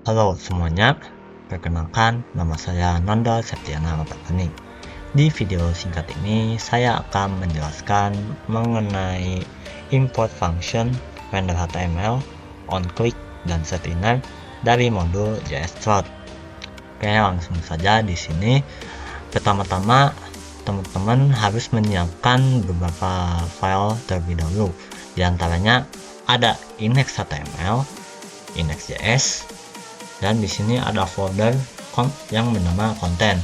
Halo semuanya, perkenalkan nama saya Nanda Septiana Ramadhani. Di video singkat ini, saya akan menjelaskan mengenai import function render HTML, onClick, dan setiner dari modul JS-Thread. Oke, langsung saja di sini. Pertama-tama, teman-teman harus menyiapkan beberapa file terlebih dahulu. Di antaranya ada index.html, index.js, dan di sini ada folder yang bernama konten.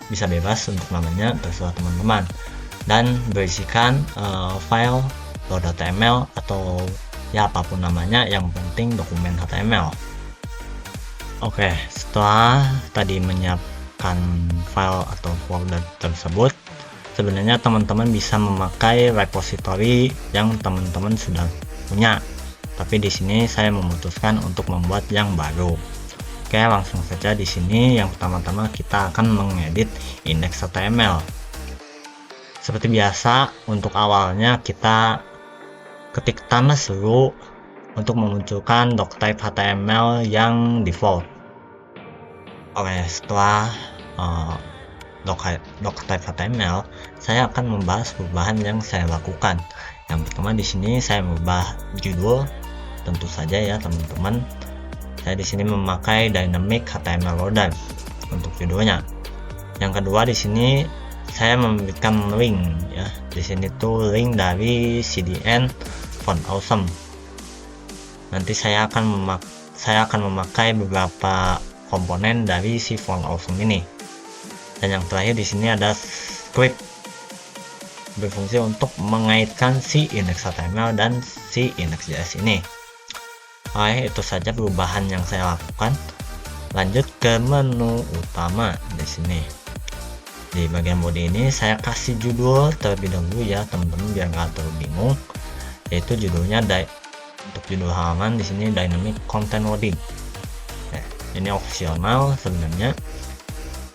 Bisa bebas untuk namanya, terserah teman-teman, dan berisikan file load.html atau ya apapun namanya, yang penting dokumen HTML. Oke, setelah tadi menyiapkan file atau folder tersebut, sebenarnya teman-teman bisa memakai repository yang teman-teman sudah punya. Tapi di sini saya memutuskan untuk membuat yang baru. Oke, langsung saja di sini. Yang pertama-tama kita akan mengedit index.html. Seperti biasa, untuk awalnya kita ketik tanda seru untuk memunculkan doctype HTML yang default. Oke, setelah doctype HTML, saya akan membahas perubahan yang saya lakukan. Yang pertama di sini saya mengubah judul. Tentu saja ya teman-teman, saya di sini memakai dynamic HTML loader untuk judulnya. Yang kedua di sini saya memberikan link ya. Di sini tuh link dari CDN Font Awesome. Nanti saya akan memakai beberapa komponen dari si Font Awesome ini. Dan yang terakhir di sini ada script, berfungsi untuk mengaitkan si index.html dan si index.js ini. Oke, itu saja perubahan yang saya lakukan. Lanjut ke menu utama di sini. Di bagian body ini saya kasih judul terlebih dahulu ya teman-teman, biar nggak terlalu bingung. Yaitu judulnya untuk judul halaman di sini dynamic content loading. Ini opsional sebenarnya.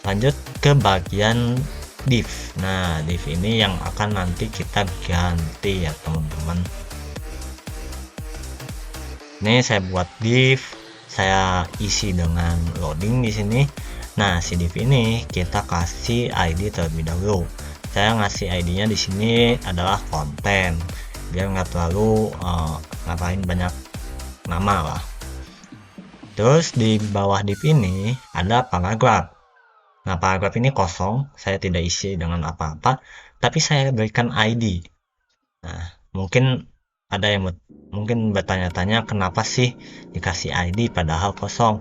Lanjut ke bagian div. Nah, div ini yang akan nanti kita ganti ya teman-teman. Ini saya buat div, saya isi dengan loading di sini. Nah, si div ini kita kasih ID terlebih dahulu. Saya ngasih ID-nya di sini adalah konten, biar nggak terlalu ngapain banyak nama lah. Terus di bawah div ini ada paragraf. Nah, paragraf ini kosong, saya tidak isi dengan apa-apa, tapi saya berikan ID. Nah, mungkin ada yang mungkin bertanya-tanya kenapa sih dikasih ID padahal kosong.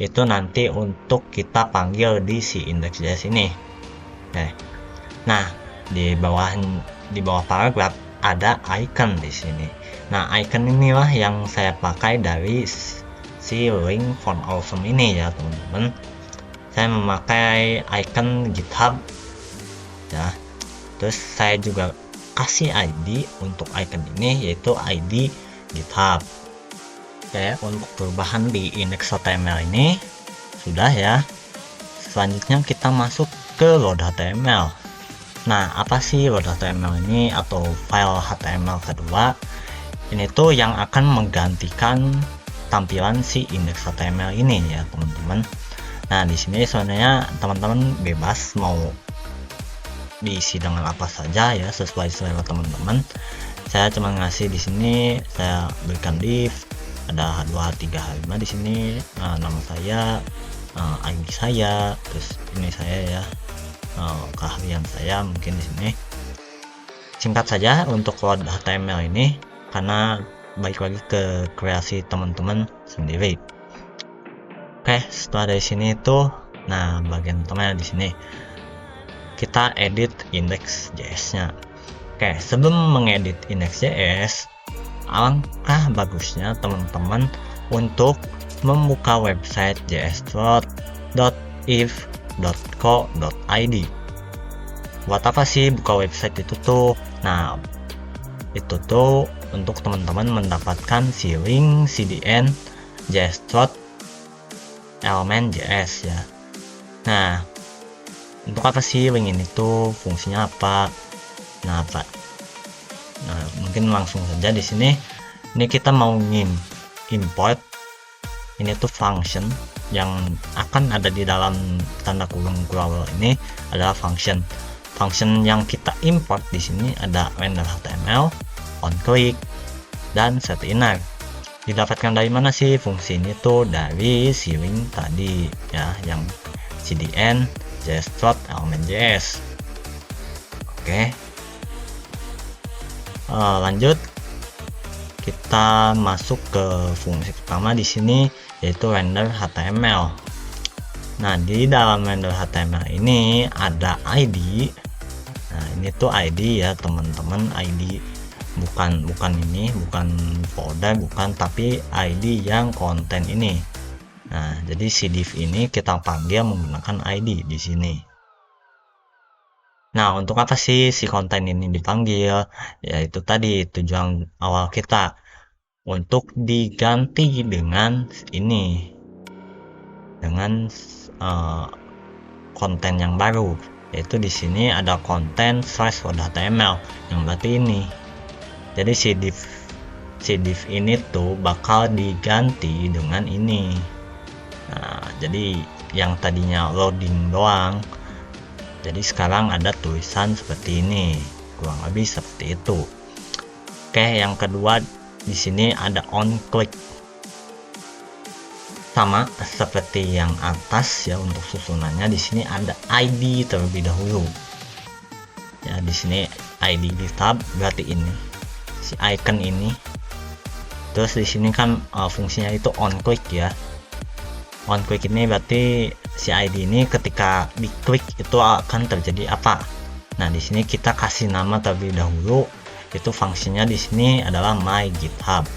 Itu nanti untuk kita panggil di si index.js ini. Nah, di bawah paragraf ada icon di sini. Nah, icon inilah yang saya pakai dari si link Font Awesome ini ya teman-teman. Saya memakai icon GitHub ya. Terus saya juga kasih ID untuk icon ini, yaitu ID GitHub. Oke, untuk perubahan di index.html ini sudah ya. Selanjutnya kita masuk ke load.html. Nah, apa sih load.html ini atau file HTML kedua? Ini tuh yang akan menggantikan tampilan si index.html ini ya teman-teman. Nah, di sini sebenarnya teman-teman bebas mau diisi dengan apa saja ya, sesuai selera teman-teman. Saya cuma ngasih di sini, saya berikan div, ada 2, 3, 5 di sini, nama saya, ID saya, terus ini saya ya, keahlian saya mungkin di sini. Singkat saja untuk load HTML ini, karena balik lagi ke kreasi teman-teman sendiri. Oke, setelah dari sini tuh, nah bagian utama di sini kita edit index.js-nya. Oke, sebelum mengedit index.js, alangkah bagusnya teman-teman untuk membuka website js-thread.if.co.id. Buat apa sih buka website itu tuh? Nah, itu tuh untuk teman-teman mendapatkan si link CDN JS-Thread elemen JS ya. Nah, untuk apa sih link ini tuh, fungsinya apa? Nah, mungkin langsung saja di sini. Ini kita mau import ini tuh function yang akan ada di dalam tanda kurung crawler ini adalah function. Function yang kita import di sini ada render HTML, onClick, dan setinner. Didapatkan dari mana sih fungsi ini tuh? Dari si link tadi ya, yang cdn js.element.js. Oke. Lanjut, kita masuk ke fungsi pertama di sini, yaitu render HTML. Nah, di dalam render HTML ini ada ID. Nah, ini tuh ID ya teman-teman, ID bukan ini, bukan folder, bukan, tapi ID yang konten ini. Nah, jadi si div ini kita panggil menggunakan ID di sini. Nah, untuk apa sih si konten ini dipanggil? Yaitu tadi tujuan awal kita, untuk diganti dengan ini, dengan konten yang baru, yaitu di sini ada konten /HTML yang berarti ini. Jadi si div ini tuh bakal diganti dengan ini. Nah, jadi yang tadinya loading doang, jadi sekarang ada tulisan seperti ini, kurang lebih seperti itu. Oke, yang kedua di sini ada onClick, sama seperti yang atas ya. Untuk susunannya di sini ada ID terlebih dahulu. Ya, di sini ID GitHub berarti ini si icon ini. Terus di sini kan fungsinya itu onClick ya. OnClick ini berarti si ID ini ketika diklik itu akan terjadi apa. Nah, di sini kita kasih nama terlebih dahulu, itu fungsinya di sini adalah my GitHub.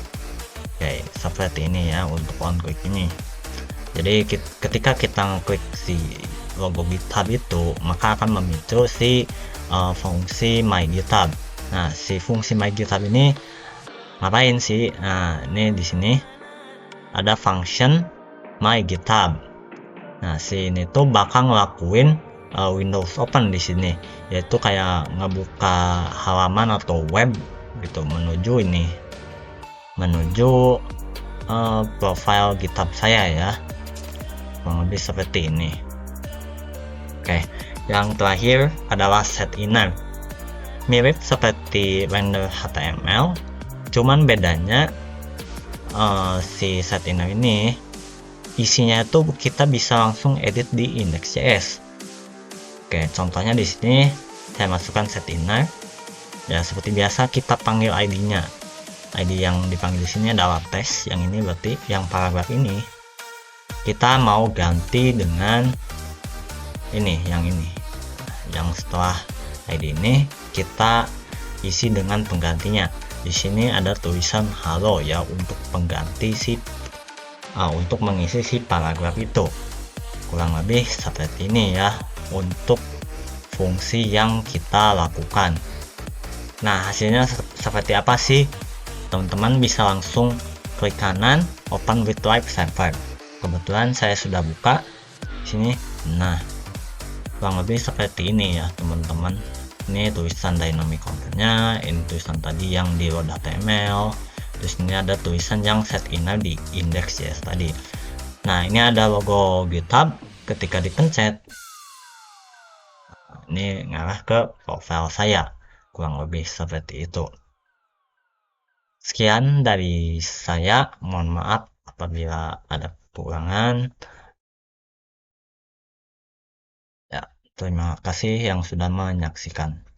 Oke, seperti ini ya untuk OnClick ini. Jadi ketika kita klik si logo GitHub itu, maka akan memicu si fungsi my GitHub. Nah, si fungsi my GitHub ini ngapain sih? Nah, ini di sini ada function my GitHub. Nah, si ini tuh bakal ngelakuin Windows Open di sini, yaitu kayak ngebuka halaman atau web gitu menuju ini, menuju profile GitHub saya ya, kurang lebih seperti ini. Oke, yang terakhir adalah setinner. Mirip seperti render HTML, cuman bedanya si setinner ini isinya itu kita bisa langsung edit di index.js. Oke, contohnya di sini saya masukkan setinner. Ya, seperti biasa kita panggil ID-nya. ID yang dipanggil di sini adalah test. Yang ini berarti yang paragraf ini kita mau ganti dengan ini, yang ini. Yang setelah ID ini kita isi dengan penggantinya. Di sini ada tulisan halo ya untuk pengganti si untuk mengisi si paragraf itu. Kurang lebih seperti ini ya untuk fungsi yang kita lakukan. Nah, hasilnya seperti apa sih? Teman-teman bisa langsung klik kanan open with live server. Kebetulan saya sudah buka di sini. Nah, kurang lebih seperti ini ya teman-teman. Ini tulisan dynamic content-nya, ini tulisan tadi yang di load HTML. Terus ini ada tulisan yang setinner di index.js tadi. Nah, ini ada logo GitHub. Ketika dipencet, ini ngarah ke profile saya. Kurang lebih seperti itu. Sekian dari saya. Mohon maaf apabila ada kekurangan. Ya, terima kasih yang sudah menyaksikan.